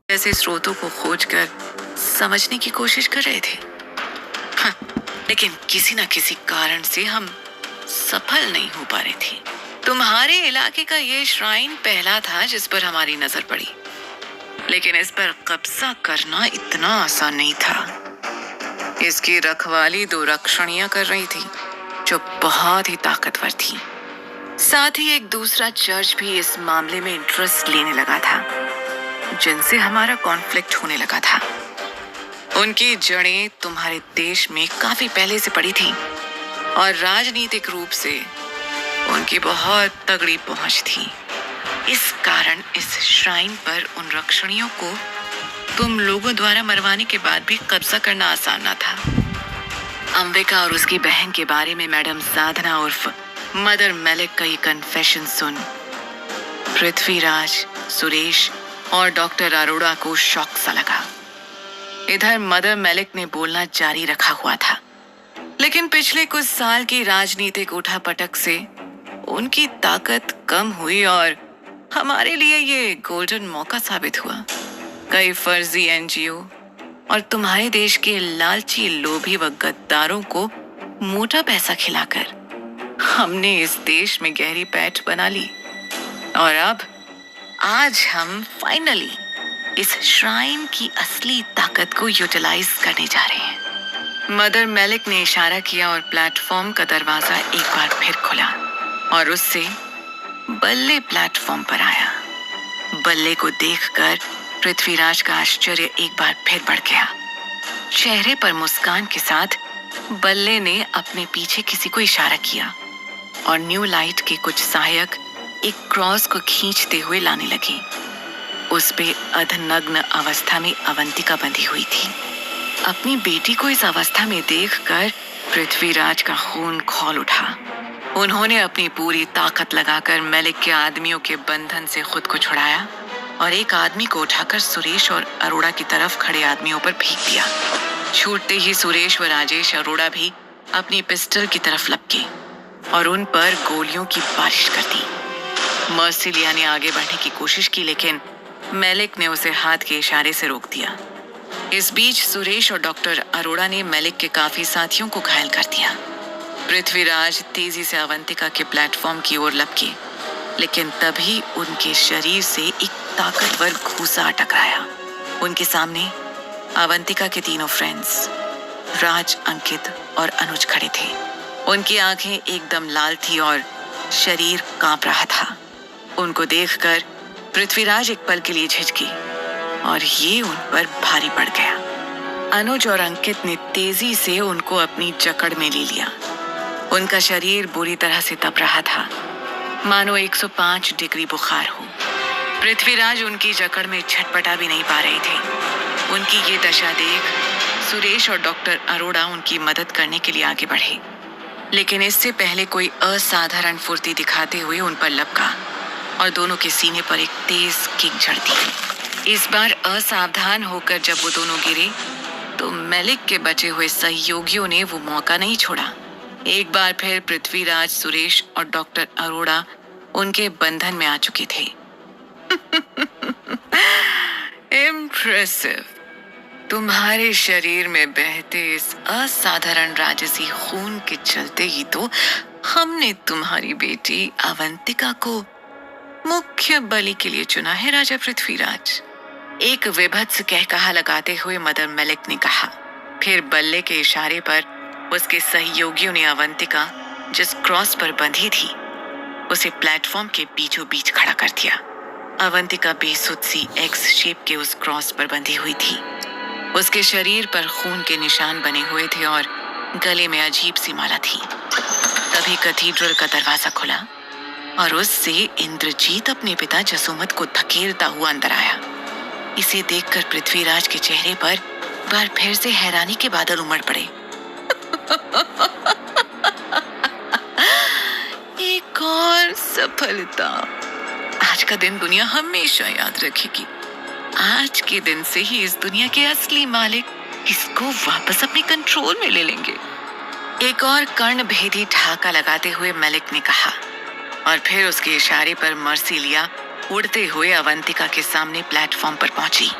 जैसे स्रोतों को खोजकर समझने की कोशिश कर रहे थे। हाँ, लेकिन किसी न किसी कारण से हम सफल नहीं हो पा रहे थे। तुम्हारे इलाके का ये श्राइन पहला था जिस पर हमारी नजर पड़ी, लेकिन इस पर कब्जा करना इतना आसान नहीं था। इसकी रखवाली दो रक्षणियां कर रही थी जो बहुत ही ताकतवर थी। साथ ही एक दूसरा चर्च भी इस मामले में इंटरेस्ट लेने लगा था, जिनसे हमारा कॉन्फ्लिक्ट होने लगा था। उनकी जड़ें तुम्हारे देश में काफी पहले से पड़ी थी और राजनीतिक रूप से उनकी बहुत तगड़ी पहुंच थी। इस कारण इस श्राइन पर उन रक्षणियों को तुम लोगों द्वारा मरवाने के बाद भी कब्जा करना आसान न था। अंबिका और उसकी बहन के बारे में मैडम साधना उर्फ मदर मेलिक का ये कन्फेशन सुन पृथ्वीराज, सुरेश और डॉक्टर अरोड़ा को शॉक सा लगा। इधर मदर मेलिक ने बोलना जारी रखा हुआ था, लेकिन पिछले कुछ साल की राजनीतिक उठापटक से उनकी ताकत कम हुई और हमारे लिए ये गोल्डन मौका साबित हुआ। कई फर्जी एनजीओ और तुम्हारे देश के लालची लोभी व गद्दारों को मोटा पैसा खिलाकर हमने इस देश में गहरी पैठ बना ली और अब आज हम फाइनली इस श्राइन की असली ताकत को यूटिलाइज करने जा रहे हैं। मदर मेलिक ने इशारा किया और प्लेटफॉर्म का दरवाजा एक बार फिर खुला और उससे बल्ले प्लेटफॉर्म पर आया। बल्ले को देखकर पृथ्वीराज का आश्चर्य एक बार फिर बढ़ गया। चेहरे पर मुस्कान के साथ बल्ले ने अपने पीछे किसी को इशारा किया और न्यू लाइट के कुछ सहायक एक क्रॉस को खींचते हुए लाने लगे। उस पे अधनग्न अवस्था में अवंतिका बंधी हुई थी। अपनी बेटी को इस अवस्था में देखकर पृथ्वीराज का खून खौल उठा। उन्होंने अपनी पूरी ताकत लगाकर मेलिक के आदमियों के बंधन से खुद को छुड़ाया और एक आदमी को उठाकर सुरेश और अरोड़ा की तरफ खड़े आदमियों पर फेंक दिया। छूटते ही सुरेश व राजेश अरोड़ा भी अपनी पिस्टल की तरफ लपके और उन पर गोलियों की बारिश कर दी। मर्सिलिया ने आगे बढ़ने की कोशिश की, लेकिन मेलिक ने उसे हाथ के इशारे से रोक दिया। इस बीच सुरेश और डॉक्टर अरोड़ा ने मेलिक के काफी साथियों को घायल कर दिया। पृथ्वीराज तेजी से अवंतिका के प्लेटफॉर्म की ओर लपके, लेकिन तभी उनके शरीर से एक ताकतवर घूंसा टकराया। उनके सामने अवंतिका के तीनों फ्रेंड्स राज, अंकित और अनुज खड़े थे। उनकी आंखें एकदम लाल थी और शरीर कांप रहा था। उनको देखकर पृथ्वीराज एक पल के लिए झिझके और ये उन पर भारी पड़ गया। अनुज और अंकित ने तेजी से उनको अपनी जकड़ में ले लिया। उनका शरीर बुरी तरह से तप रहा था, मानो 105 डिग्री बुखार हो। पृथ्वीराज उनकी जकड़ में छटपटा भी नहीं पा रहे थे। उनकी ये दशा देख सुरेश और डॉक्टर अरोड़ा उनकी मदद करने के लिए आगे बढ़े, लेकिन इससे पहले कोई असाधारण फुर्ती दिखाते हुए उन पर लपका और दोनों के सीने पर एक तेज किक जड़ दी। इस बार असावधान होकर जब वो दोनों गिरे तो मेलिक के बचे हुए सहयोगियों ने वो मौका नहीं छोड़ा। एक बार फिर पृथ्वीराज, सुरेश और डॉक्टर अरोड़ा उनके बंधन में आ चुके थे। इम्प्रेसिव। तुम्हारे शरीर में बहते इस असाधारण राजसी खून के चलते ही तो हमने तुम्हारी बेटी अवंतिका को मुख्य बलि के लिए चुना है, राजा पृथ्वीराज। एक विभत्स कहकहा लगाते हुए मदर मेलिक ने कहा। फिर बल्ले के इशारे पर उसके सहयोगियों ने अवंतिका जिस क्रॉस पर बंधी थी उसे प्लेटफॉर्म के बीचों बीच खड़ा कर दिया। अवंतिका बेसुध सी एक्स शेप के उस क्रॉस पर बंधी हुई थी। उसके शरीर पर खून के निशान बने हुए थे और गले में अजीब सी माला थी। तभी कैथेड्रल का दरवाजा खुला और उससे इंद्रजीत अपने पिता जसोमत को धकेलता हुआ अंदर आया। इसे देखकर पृथ्वीराज के चेहरे पर बार फिर से हैरानी के बादल उमड़ पड़े। एक और सफलता। आज का दिन दुनिया हमेशा याद रखेगी। आज के दिन से ही इस दुनिया के असली मालिक इसको वापस अपने कंट्रोल में ले लेंगे। एक और कर्ण भेदी ठहाका लगाते हुए मेलिक ने कहा और फिर उसके इशारे पर मर्सिलिया उड़ते हुए अवंतिका के सामने प्लेटफॉर्म पर पहुंची।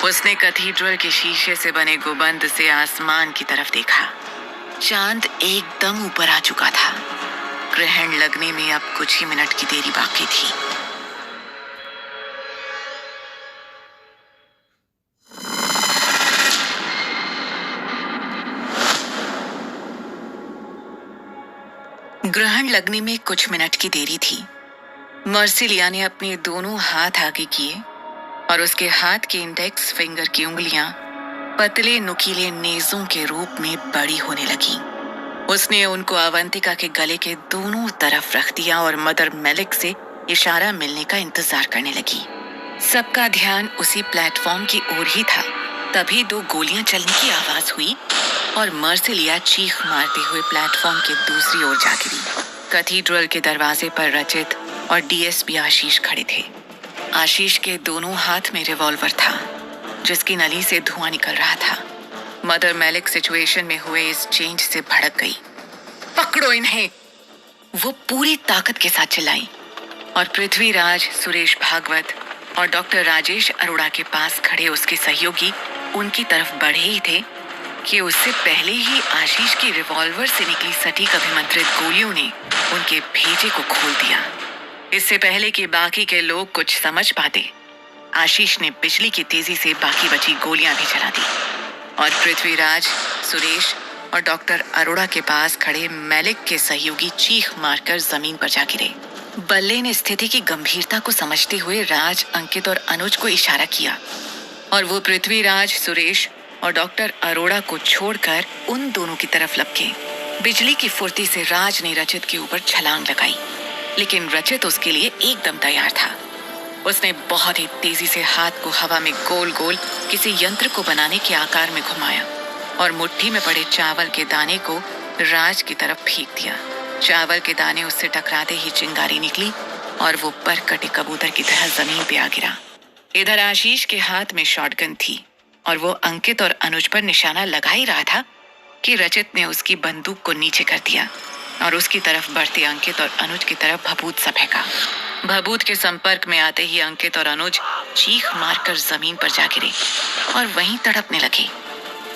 उसने कैथीड्रल के शीशे से बने गुंबद से आसमान की तरफ देखा। चांद एकदम ऊपर आ चुका था। ग्रहण लगने में अब कुछ ही मिनट की देरी बाकी थी। ग्रहण लगने में कुछ मिनट की देरी थी। मर्सिलिया ने अपने दोनों हाथ आगे किए और उसके हाथ के इंडेक्स फिंगर की उंगलियां पतले नुकीले नेजों के रूप में बड़ी होने लगी। उसने उनको अवंतिका के गले के दोनों तरफ रख दिया और मदर मेलिक से इशारा मिलने का इंतजार करने लगी। सबका ध्यान उसी प्लेटफॉर्म की ओर ही था। तभी 2 गोलियां चलने की आवाज हुई और मर्सिलिया चीख मारते हुए प्लेटफॉर्म के दूसरी ओर जा गिरी। कैथीड्रल के दरवाजे पर रचित और डीएसपी आशीष खड़े थे। आशीष के दोनों हाथ में रिवॉल्वर था, जिसकी नली से धुआं निकल रहा था। मदर मेलिक सिचुएशन में हुए इस चेंज से भड़क गई। पकड़ो इन्हें, वो पूरी ताकत के साथ चिल्लाई और पृथ्वीराज, सुरेश भागवत और डॉक्टर राजेश अरोड़ा के पास खड़े उसके सहयोगी उनकी तरफ बढ़े ही थे कि उससे पहले ही आशीष की रिवॉल्वर से निकली सटीक अभिमंत्रित गोलियों ने उनके भेजे को खोल दिया। इससे पहले कि बाकी के लोग कुछ समझ पाते, आशीष ने बिजली की तेजी से बाकी बची गोलियां भी चला दी और पृथ्वीराज, सुरेश और डॉक्टर अरोड़ा के पास खड़े मेलिक के सहयोगी चीख मारकर जमीन पर जा गिरे। बल्ले ने स्थिति की गंभीरता को समझते हुए राज, अंकित और अनुज को इशारा किया और वो पृथ्वीराज, सुरेश और डॉक्टर अरोड़ा को छोड़कर उन दोनों की तरफ लपके। बिजली की फुर्ती से राज ने रचित के ऊपर छलांग लगाई, लेकिन रचित उसके लिए एकदम तैयार था। उसने बहुत ही तेजी से हाथ को हवा में गोल गोल किसी यंत्र को बनाने के आकार में घुमाया और मुट्ठी में पड़े चावल के दाने को राज की तरफ फेंक दिया। चावल के दाने उससे टकराते ही चिंगारी निकली और वो पर कटे कबूतर की तरह जमीन पे आ गिरा। इधर आशीष के हाथ में शॉटगन थी और वो अंकित और अनुज पर निशाना लगा ही रहा था कि रचित ने उसकी बंदूक को नीचे कर दिया और उसकी तरफ बढ़ते अंकित और अनुज की तरफ भभूत सा फेंका। भभूत के संपर्क में आते ही अंकित और अनुज चीख मारकर जमीन पर जा गिरे और वहीं तड़पने लगे।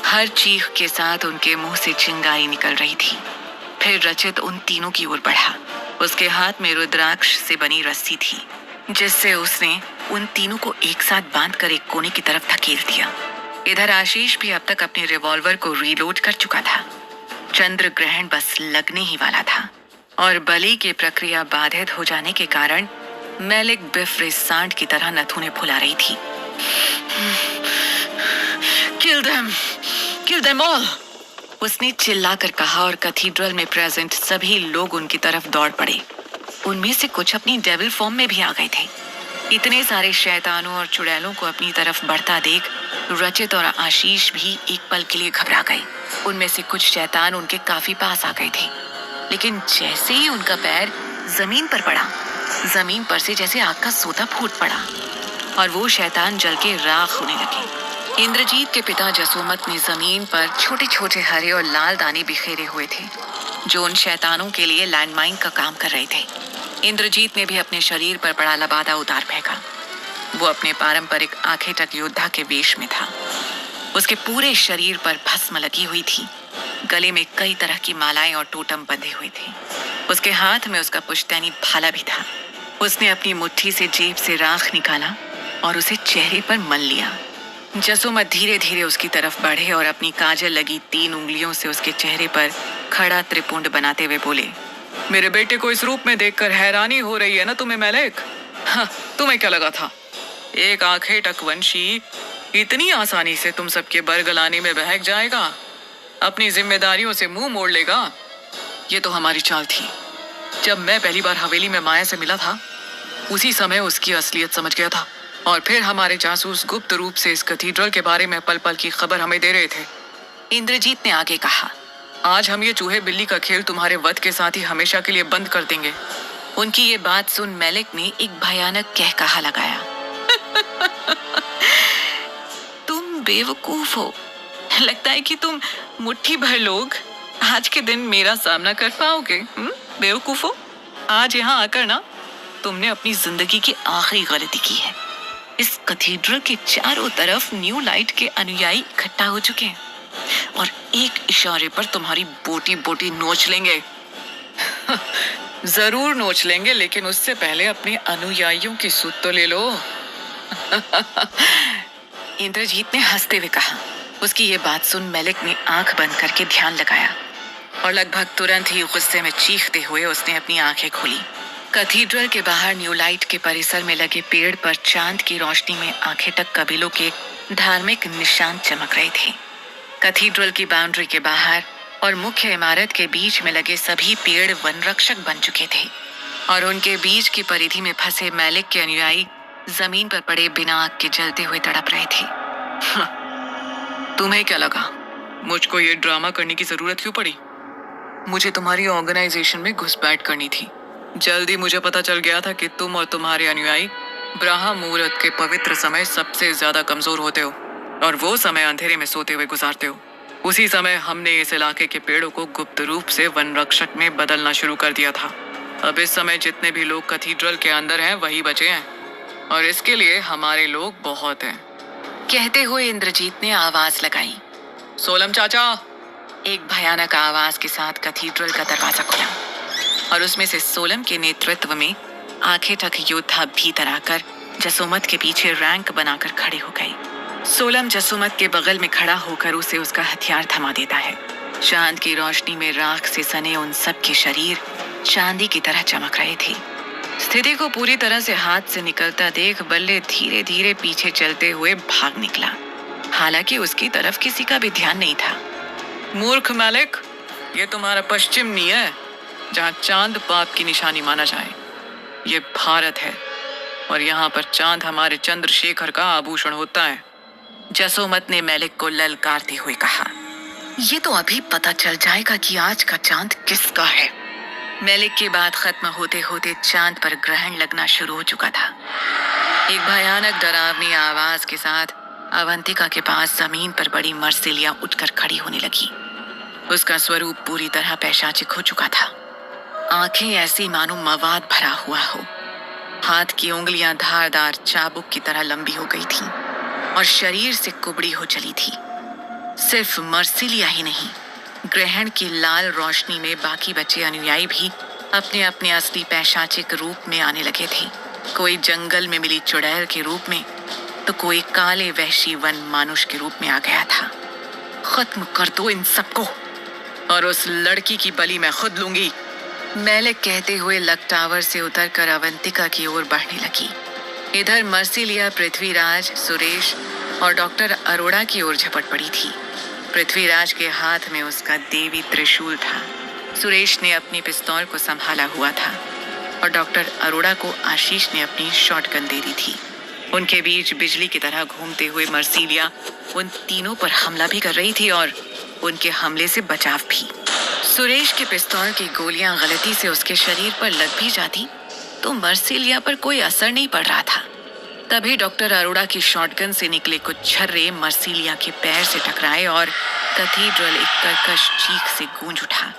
हर चीख के साथ उनके मुंह से चिंगारी निकल रही थी। फिर रचित उन तीनों की ओर बढ़ा। उसके हाथ में रुद्राक्ष से बनी रस्सी थी, जिससे उसने उन तीनों को एक साथ बांधकर एक कोने की तरफ धकेल दिया। इधर आशीष भी अब तक अपने रिवॉल्वर को रीलोड कर चुका था। चंद्र ग्रहण बस लगने ही वाला था और बलि की प्रक्रिया बाधित हो जाने के कारण मेलिक बिफरे सांड की तरह नथुने फुला रही थी। Kill them all! उसने चिल्लाकर कहा और कैथीड्रल में प्रेजेंट सभी लोग उनकी तरफ दौड़ पड़े। उनमें से कुछ अपनी डेविल फॉर्म में भी आ गए थे। इतने सारे शैतानों और चुड़ैलों को अपनी तरफ बढ़ता देख रचित और आशीष भी एक पल के लिए घबरा गए। उनमें से कुछ शैतान उनके काफी पास आ गए थे, लेकिन जैसे ही उनका पैर जमीन पर पड़ा, जमीन पर से जैसे आग का सोता फूट पड़ा और वो शैतान जल के राख होने लगे। इंद्रजीत के पिता जसोमत ने जमीन पर छोटे छोटे हरे और लाल दाने बिखेरे हुए थे, जो उन शैतानों के लिए लैंडमाइन का काम कर रहे थे। इंद्रजीत ने भी अपने शरीर पर पड़ा लबादा उतार फेंका। वो अपने पारंपरिक आखेटक योद्धा के वेश में था। उसके पूरे शरीर पर भस्म लगी हुई थी। गले में कई तरह की मालाएं और टोटम बंधे हुए थे। उसके हाथ में उसका पुश्तैनी भाला भी था। उसने अपनी मुट्ठी से जेब से राख निकाला और उसे चेहरे पर मल लिया। जसोमत धीरे धीरे उसकी तरफ बढ़े और अपनी काजल लगी 3 उंगलियों से उसके चेहरे पर खड़ा त्रिपुंड बनाते हुए बोले, मेरे बेटे को इस रूप में देखकर हैरानी हो रही है ना तुम्हें मेलिक? हाँ, तुम्हें क्या लगा था एक आखेटक वंशी इतनी आसानी से तुम सबके बरगलाने में बहक जाएगा, अपनी जिम्मेदारियों से मुंह मोड़ लेगा? ये तो हमारी चाल थी। जब मैं पहली बार हवेली में माया से मिला था, उसी समय उसकी असलियत समझ गया था और फिर हमारे जासूस गुप्त रूप से इस कैथीड्रल के बारे में पल पल की खबर हमें दे रहे थे। इंद्रजीत ने आगे कहा, आज हम ये चूहे बिल्ली का खेल तुम्हारे वध के साथ ही हमेशा के लिए बंद कर देंगे। उनकी ये बात सुन मेलिक ने एक भयानक कहकहा लगाया। तुम बेवकूफ हो। लगता है कि तुम मुट्ठी भर लोग आज के दिन मेरा सामना कर पाओगे। बेवकूफ हो। आज यहाँ आकर ना तुमने अपनी जिंदगी की आखिरी गलती की है। इस कैथेड्रल के चारों तरफ न्यू लाइट के अनुयायी इकट्ठा हो चुके हैं और एक इशारे पर तुम्हारी बोटी बोटी नोच लेंगे। जरूर नोच लेंगे, लेकिन उससे पहले अपने अनुयायियों की सुध तो ले लो। इंद्रजीत ने हंसते हुए कहा। उसकी ये बात सुन मेलिक ने आंख बंद करके ध्यान लगाया और लगभग तुरंत ही गुस्से में चीखते हुए उसने अपनी आंखें खोली। कैथेड्रल के बाहर न्यू लाइट के परिसर में लगे पेड़ पर चांद की रोशनी में आंखें तक कबीलों के धार्मिक निशान चमक रहे थे। कैथेड्रल की बाउंड्री के बाहर और मुख्य इमारत के बीच में लगे सभी पेड़ वन रक्षक बन चुके थे और उनके बीच की परिधि में फंसे मेलिक के अनुयायी जमीन पर पड़े बिना आग के जलते हुए तड़प रहे थे। तुम्हें क्या लगा मुझको ये ड्रामा करने की जरूरत क्यों पड़ी? मुझे तुम्हारी ऑर्गेनाइजेशन में घुसपैठ करनी थी। जल्दी मुझे पता चल गया था कि तुम और तुम्हारे अनुयायी ब्रह्म मुहूर्त के पवित्र समय सबसे ज्यादा कमजोर होते हो और वो समय अंधेरे में सोते हुए गुजारते हो। उसी समय हमने इस इलाके के पेड़ों को गुप्त रूप से वन रक्षक में बदलना शुरू कर दिया था। अब इस समय जितने भी लोग कैथेड्रल के अंदर हैं वही बचे हैं और इसके लिए हमारे लोग बहुत हैं। कहते हुए इंद्रजीत ने आवाज लगाई, सोलम चाचा। एक भयानक आवाज के साथ कैथेड्रल का दरवाजा खुला और उसमें से सोलम के नेतृत्व में आंखें तक योद्धा भीतर आकर जसोमत के पीछे रैंक बनाकर खड़े हो गए। सोलम जसोमत के बगल में खड़ा होकर उसे उसका हथियार थमा देता है। चांद की रोशनी में राख से सने उन सब के शरीर चांदी की तरह चमक रहे थे। स्थिति को पूरी तरह से हाथ से निकलता देख बल्ले धीरे धीरे पीछे चलते हुए भाग निकला। हालांकि उसकी तरफ किसी का भी ध्यान नहीं था। मूर्ख मेलिक, ये तुम्हारा पश्चिम नहीं है जहाँ चांद पाप की निशानी माना जाए। ये भारत है और यहाँ पर चांद हमारे चंद्रशेखर का आभूषण होता है। जसोमत ने मेलिक को ललकारते हुए कहा, ये तो अभी पता चल जाएगा कि आज का चांद किसका है। मेलिक की बात खत्म होते होते चांद पर ग्रहण लगना शुरू हो चुका था। एक भयानक डरावनी आवाज के साथ अवंतिका के पास जमीन पर बड़ी मर्सिलिया उठकर खड़ी होने लगी। उसका स्वरूप पूरी तरह पैशाचिक हो चुका था। आंखें ऐसी मानो मवाद भरा हुआ हो। हाथ की उंगलियां धारदार चाबुक की तरह लंबी हो गई थीं और शरीर से कुबड़ी हो चली थी। सिर्फ मर्सिलिया ही नहीं, ग्रहण की लाल रोशनी में बाकी बचे अनुयायी भी अपने अपने असली पैशाचिक रूप में आने लगे थे। कोई जंगल में मिली चुड़ैल के रूप में तो कोई काले वहशी वन मानुष के रूप में आ गया था। खत्म कर दो इन सबको और उस लड़की की बलि मैं खुद लूंगी। मेलिक कहते हुए लक टावर से उतरकर अवंतिका की ओर बढ़ने लगी। इधर मर्सिलिया पृथ्वीराज, सुरेश और डॉक्टर अरोड़ा की ओर झपट पड़ी थी। पृथ्वीराज के हाथ में उसका देवी त्रिशूल था। सुरेश ने अपनी पिस्तौल को संभाला हुआ था और डॉक्टर अरोड़ा को आशीष ने अपनी शॉटगन दे दी थी। उनके बीच बिजली की तरह घूमते हुए मर्सिलिया उन तीनों पर हमला भी कर रही थी और उनके हमले से बचाव भी। सुरेश के पिस्तौल की गोलियां गलती से उसके शरीर पर लग भी जाती तो मर्सिलिया पर कोई असर नहीं पड़ रहा था। तभी डॉक्टर अरोड़ा की शॉटगन से निकले कुछ छर्रे मर्सिलिया के पैर से टकराए और कैथेड्रल एक कर्कश चीख से गूंज उठा।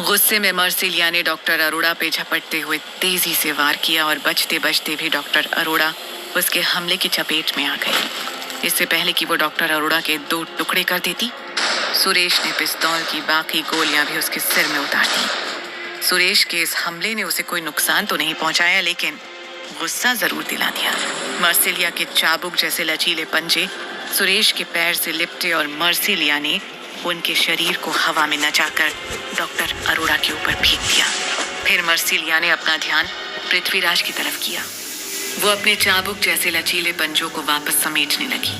गुस्से में मर्सिलिया ने डॉक्टर अरोड़ा पे झपटते हुए तेजी से वार किया और बचते बचते भी डॉक्टर अरोड़ा उसके हमले की चपेट में आ गई। इससे पहले कि वो डॉक्टर अरोड़ा के 2 टुकड़े कर देती, सुरेश ने पिस्तौल की बाकी गोलियां भी उसके सिर में उतार दी। सुरेश के इस हमले ने उसे कोई नुकसान तो नहीं पहुंचाया, लेकिन गुस्सा जरूर दिला दिया। मर्सिलिया के चाबुक जैसे लचीले पंजे सुरेश के पैर से लिपटे और मर्सिलिया ने उनके शरीर को हवा में नचाकर डॉक्टर अरोड़ा के ऊपर फेंक दिया। फिर मर्सिलिया ने अपना ध्यान पृथ्वीराज की तरफ किया। वो अपने चाबुक जैसे लचीले पंजों को वापस समेटने लगी।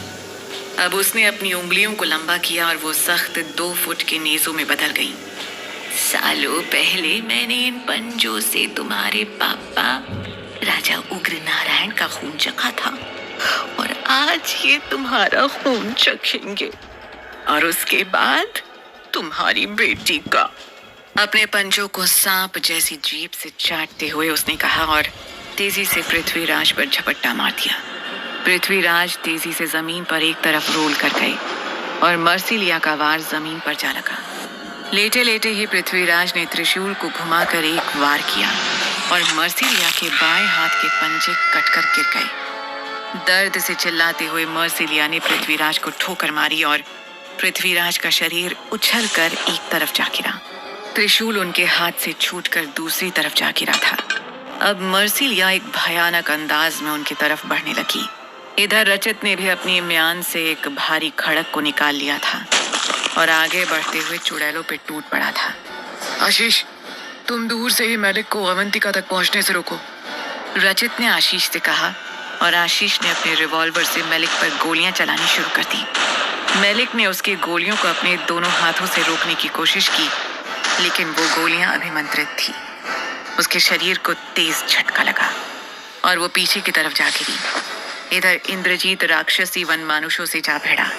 अब उसने अपनी उंगलियों को लंबा किया और वो सख्त 2 फुट के नेजों में बदल गई। सालों पहले मैंने इन पंजों से तुम्हारे पापा राजा उग्र नारायण का खून चखा था और आज ये तुम्हारा खून चखेंगे और उसके बाद तुम्हारी बेटी का। अपने पंजों को सांप जैसी जीभ से चाटते हुए उसने कहा और तेजी से पृथ्वीराज पर झपट्टा मार दिया। पृथ्वीराज तेजी से जमीन पर एक तरफ रोल कर गए और मर्सिलिया का वार जमीन पर जा लगा। लेटे लेटे ही पृथ्वीराज ने त्रिशूल को घुमाकर एक वार किया और मर्सिलिया के बाएं हाथ के पंजे कटकर गिर गए। दर्द से चिल्लाते हुए मर्सिलिया ने पृथ्वीराज को ठोकर मारी और पृथ्वीराज का शरीर उछलकर एक तरफ जा गिरा। त्रिशूल उनके हाथ से छूटकर दूसरी तरफ जा गिरा था। अब मर्सिलिया एक भयानक अंदाज में उनकी तरफ बढ़ने लगी। इधर रचित ने भी अपनी म्यान से एक भारी खड़क को निकाल लिया था और आगे बढ़ते हुए चुड़ैलों पे टूट पड़ा था। आशीष, तुम दूर से ही मैलिक को अवंतिका तक पहुंचने से रोको, रचित ने आशीष से कहा और आशीष ने अपने रिवॉल्वर से मैलिक पर गोलियां चलानी शुरू कर दी। मैलिक ने उसकी गोलियों को अपने दोनों हाथों से रोकने की कोशिश की, लेकिन वो गोलियां अभिमंत्रित थी। उसके शरीर को तेज झटका लगा और वो पीछे की तरफ जा गिरी। इधर इंद्रजीत राक्षसी वन मानुषों से जा भिड़ा।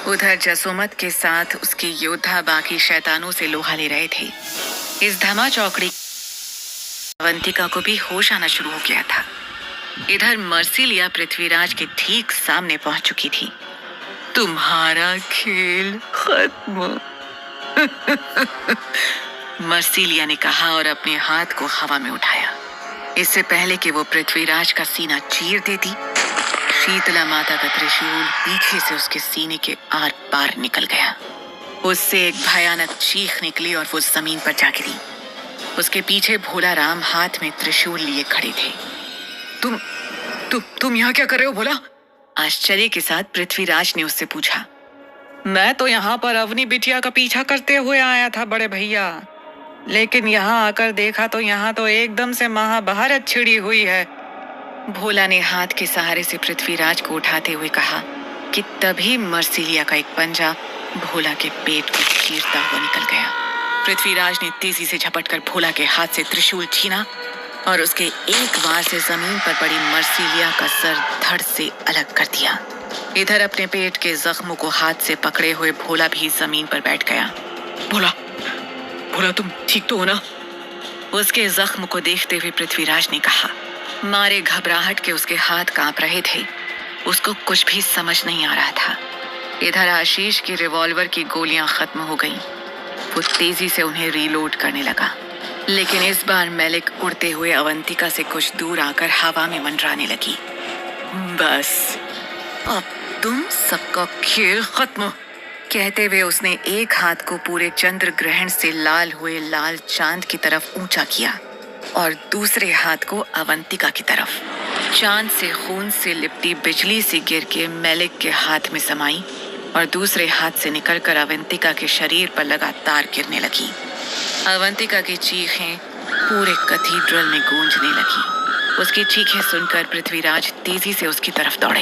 उधर जसोमत के साथ उसके योद्धा बाकी शैतानों से लोहा ले रहे थे। इस धमा चौकड़ी अवंतिका को भी होश आना शुरू हो गया था। इधर मर्सिलिया पृथ्वीराज के ठीक सामने पहुंच चुकी थी। तुम्हारा खेल खत्म मर्सिलिया ने कहा और अपने हाथ को हवा में उठाया। इससे पहले कि वो पृथ्वीराज का सीना चीर देती, शीतला माता का त्रिशूल पीछे से उसके सीने के आर पार निकल गया। उससे एक भयानक चीख निकली और वो जमीन पर जा गिरी। उसके पीछे भोला राम हाथ में त्रिशूल लिए खड़े थे। तुम यहाँ क्या कर रहे हो भोला? आश्चर्य के साथ पृथ्वीराज ने उससे पूछा। मैं तो यहाँ पर अवनी बिटिया का पीछा करते हुए आया था बड़े भैया, लेकिन यहाँ आकर देखा तो यहाँ तो एकदम से महाभारत छिड़ी हुई है। भोला ने हाथ के सहारे से पृथ्वीराज को उठाते हुए कहा कि तभी मर्सिलिया का एक पंजा भोला के पेट को चीरता हुआ निकल गया। पृथ्वीराज ने तेजी से झपटकर भोला के हाथ से त्रिशूल छीना और उसके एक वार से जमीन पर पड़ी मर्सिलिया का सर धड़ से अलग कर दिया। इधर अपने पेट के जख्मों को हाथ से पकड़े हुए भोला भी जमीन पर बैठ गया। भोला, तुम ठीक तो हो ना? उसके जख्म को देखते हुए पृथ्वीराज ने कहा। मारे घबराहट के उसके हाथ कांप रहे थे। उसको कुछ भी समझ नहीं आ रहा था। इधर आशीष की रिवॉल्वर की गोलियां खत्म हो गईं। वो तेजी से उन्हें रीलोड करने लगा, लेकिन इस बार मैलिक उड़ते हुए अवंतिका से कुछ दूर आकर हवा में मंडराने लगी। बस अब तुम सबका खेल खत्म, कहते हुए उसने एक हाथ को पूरे चंद्र ग्रहण से लाल हुए लाल चांद की तरफ ऊंचा किया और दूसरे हाथ को अवंतिका की तरफ। चांद से खून से लिपटी बिजली से गिर के मैलिक के हाथ में समाई और दूसरे हाथ से निकलकर अवंतिका के शरीर पर लगातार गिरने लगी। अवंतिका की चीखें पूरे कैथेड्रल में गूंजने लगी। उसकी चीखें सुनकर पृथ्वीराज तेजी से उसकी तरफ दौड़े।